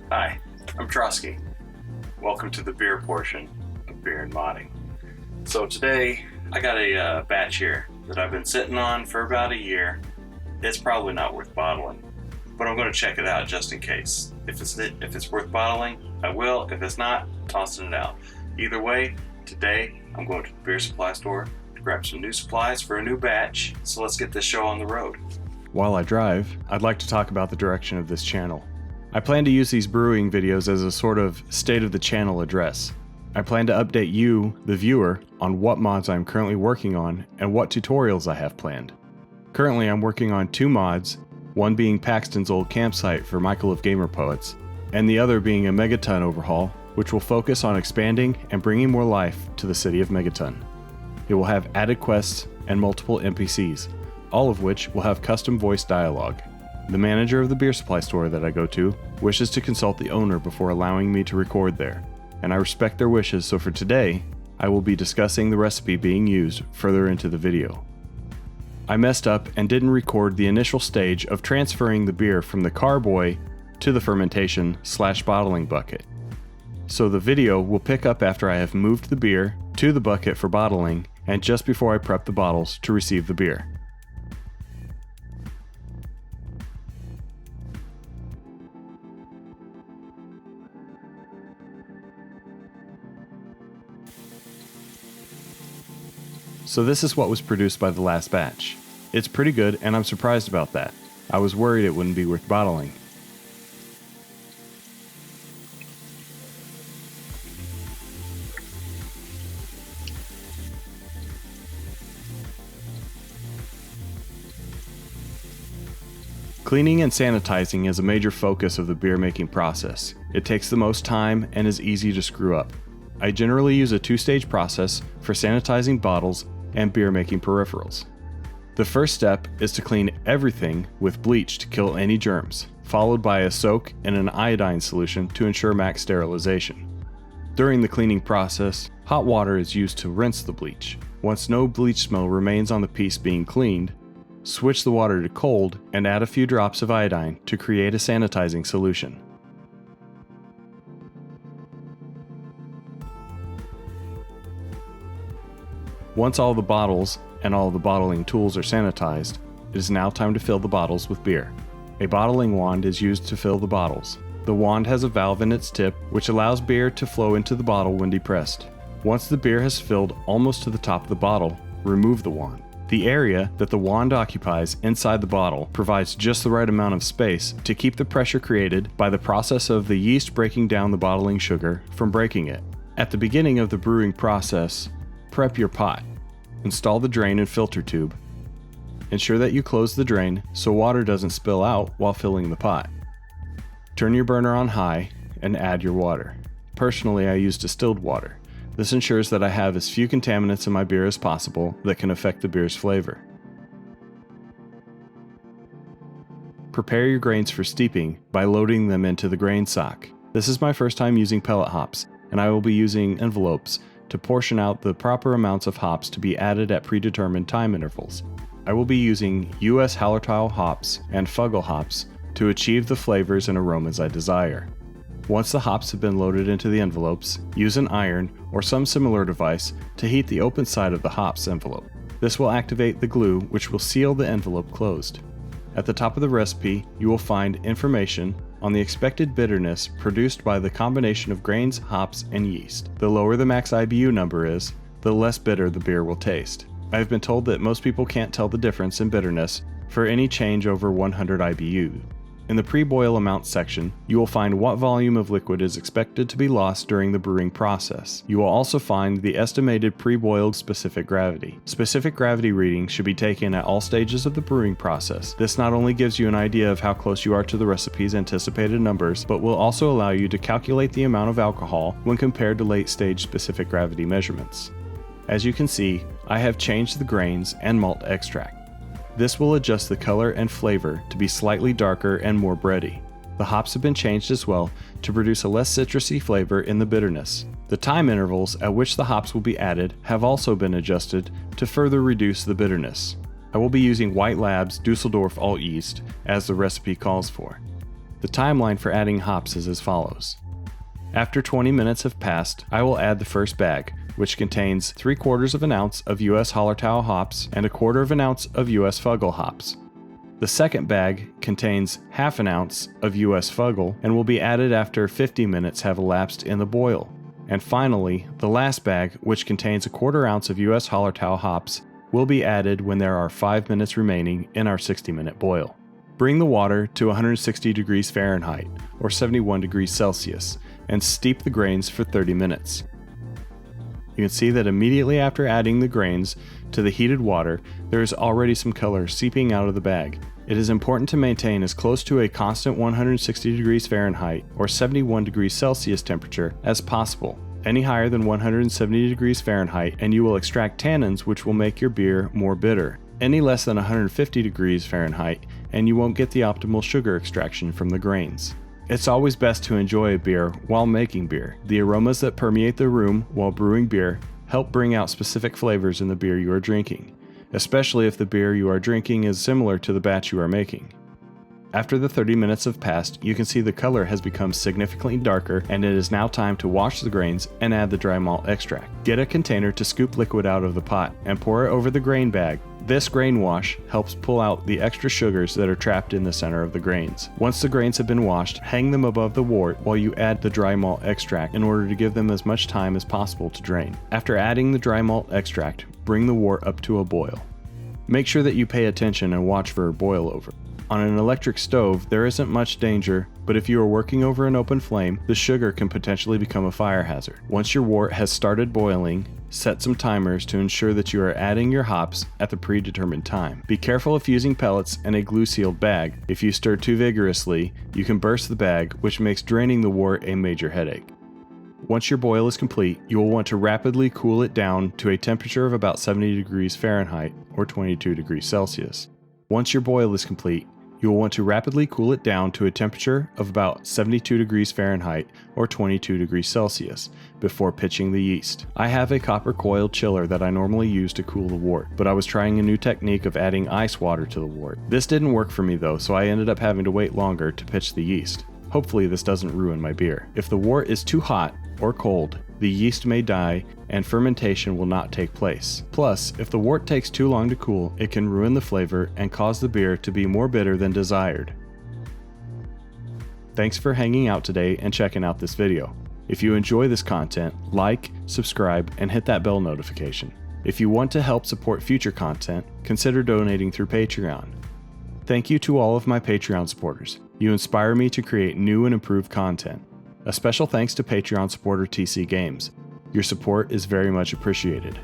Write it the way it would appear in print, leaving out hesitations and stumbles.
Hi, I'm Trosky. Welcome to the beer portion of Beer and Modding. So today, I got a batch here that I've been sitting on for about a year. It's probably not worth bottling, but I'm going to check it out just in case. If it's worth bottling, I will. If it's not, tossing it out. Either way, today I'm going to the beer supply store to grab some new supplies for a new batch. So let's get this show on the road. While I drive, I'd like to talk about the direction of this channel. I plan to use these brewing videos as a sort of state of the channel address. I plan to update you, the viewer, on what mods I'm currently working on and what tutorials I have planned. Currently I'm working on 2 mods, one being Paxton's old campsite for Michael of Gamer Poets, and the other being a Megaton overhaul, which will focus on expanding and bringing more life to the city of Megaton. It will have added quests and multiple NPCs, all of which will have custom voice dialogue. The manager of the beer supply store that I go to wishes to consult the owner before allowing me to record there, and I respect their wishes, so for today, I will be discussing the recipe being used further into the video. I messed up and didn't record the initial stage of transferring the beer from the carboy to the fermentation/bottling bucket. So the video will pick up after I have moved the beer to the bucket for bottling and just before I prep the bottles to receive the beer. So this is what was produced by the last batch. It's pretty good and I'm surprised about that. I was worried it wouldn't be worth bottling. Cleaning and sanitizing is a major focus of the beer making process. It takes the most time and is easy to screw up. I generally use a 2-stage process for sanitizing bottles and beer making peripherals. The first step is to clean everything with bleach to kill any germs, followed by a soak in an iodine solution to ensure max sterilization. During the cleaning process, hot water is used to rinse the bleach. Once no bleach smell remains on the piece being cleaned, switch the water to cold and add a few drops of iodine to create a sanitizing solution. Once all the bottles and all the bottling tools are sanitized, it is now time to fill the bottles with beer. A bottling wand is used to fill the bottles. The wand has a valve in its tip which allows beer to flow into the bottle when depressed. Once the beer has filled almost to the top of the bottle, remove the wand. The area that the wand occupies inside the bottle provides just the right amount of space to keep the pressure created by the process of the yeast breaking down the bottling sugar from breaking it. At the beginning of the brewing process, prep your pot. Install the drain and filter tube. Ensure that you close the drain so water doesn't spill out while filling the pot. Turn your burner on high and add your water. Personally, I use distilled water. This ensures that I have as few contaminants in my beer as possible that can affect the beer's flavor. Prepare your grains for steeping by loading them into the grain sock. This is my first time using pellet hops, and I will be using envelopes to portion out the proper amounts of hops to be added at predetermined time intervals. I will be using US Hallertau hops and Fuggle hops to achieve the flavors and aromas I desire. Once the hops have been loaded into the envelopes, use an iron or some similar device to heat the open side of the hops envelope. This will activate the glue which will seal the envelope closed. At the top of the recipe, you will find information on the expected bitterness produced by the combination of grains, hops, and yeast. The lower the max IBU number is, the less bitter the beer will taste. I have been told that most people can't tell the difference in bitterness for any change over 100 IBU. In the pre-boil amount section, you will find what volume of liquid is expected to be lost during the brewing process. You will also find the estimated pre-boiled specific gravity. Specific gravity readings should be taken at all stages of the brewing process. This not only gives you an idea of how close you are to the recipe's anticipated numbers, but will also allow you to calculate the amount of alcohol when compared to late-stage specific gravity measurements. As you can see, I have changed the grains and malt extract. This will adjust the color and flavor to be slightly darker and more bready. The hops have been changed as well to produce a less citrusy flavor in the bitterness. The time intervals at which the hops will be added have also been adjusted to further reduce the bitterness. I will be using White Labs Dusseldorf Alt Yeast as the recipe calls for. The timeline for adding hops is as follows. After 20 minutes have passed, I will add the first bag, which contains 3/4 of an ounce of U.S. Hallertau hops and 1/4 of an ounce of U.S. Fuggle hops. The second bag contains 1/2 an ounce of U.S. Fuggle and will be added after 50 minutes have elapsed in the boil. And finally, the last bag, which contains 1/4 ounce of U.S. Hallertau hops, will be added when there are 5 minutes remaining in our 60-minute boil. Bring the water to 160 degrees Fahrenheit, or 71 degrees Celsius, and steep the grains for 30 minutes. You can see that immediately after adding the grains to the heated water, there is already some color seeping out of the bag. It is important to maintain as close to a constant 160 degrees Fahrenheit, or 71 degrees Celsius temperature as possible. Any higher than 170 degrees Fahrenheit and you will extract tannins which will make your beer more bitter. Any less than 150 degrees Fahrenheit and you won't get the optimal sugar extraction from the grains. It's always best to enjoy a beer while making beer. The aromas that permeate the room while brewing beer help bring out specific flavors in the beer you are drinking, especially if the beer you are drinking is similar to the batch you are making. After the 30 minutes have passed, you can see the color has become significantly darker and it is now time to wash the grains and add the dry malt extract. Get a container to scoop liquid out of the pot and pour it over the grain bag. This grain wash helps pull out the extra sugars that are trapped in the center of the grains. Once the grains have been washed, hang them above the wort while you add the dry malt extract in order to give them as much time as possible to drain. After adding the dry malt extract, bring the wort up to a boil. Make sure that you pay attention and watch for a boil over. On an electric stove, there isn't much danger, but if you are working over an open flame, the sugar can potentially become a fire hazard. Once your wort has started boiling, set some timers to ensure that you are adding your hops at the predetermined time. Be careful if using pellets and a glue-sealed bag. If you stir too vigorously, you can burst the bag, which makes draining the wort a major headache. Once your boil is complete, you will want to rapidly cool it down to a temperature of about 70 degrees Fahrenheit or 22 degrees Celsius. Once your boil is complete, you will want to rapidly cool it down to a temperature of about 72 degrees Fahrenheit or 22 degrees Celsius before pitching the yeast. I have a copper coiled chiller that I normally use to cool the wort, but I was trying a new technique of adding ice water to the wort. This didn't work for me though, so I ended up having to wait longer to pitch the yeast. Hopefully this doesn't ruin my beer. If the wort is too hot or cold, the yeast may die and fermentation will not take place. Plus, if the wort takes too long to cool, it can ruin the flavor and cause the beer to be more bitter than desired. Thanks for hanging out today and checking out this video. If you enjoy this content, like, subscribe, and hit that bell notification. If you want to help support future content, consider donating through Patreon. Thank you to all of my Patreon supporters. You inspire me to create new and improved content. A special thanks to Patreon supporter TC Games. Your support is very much appreciated.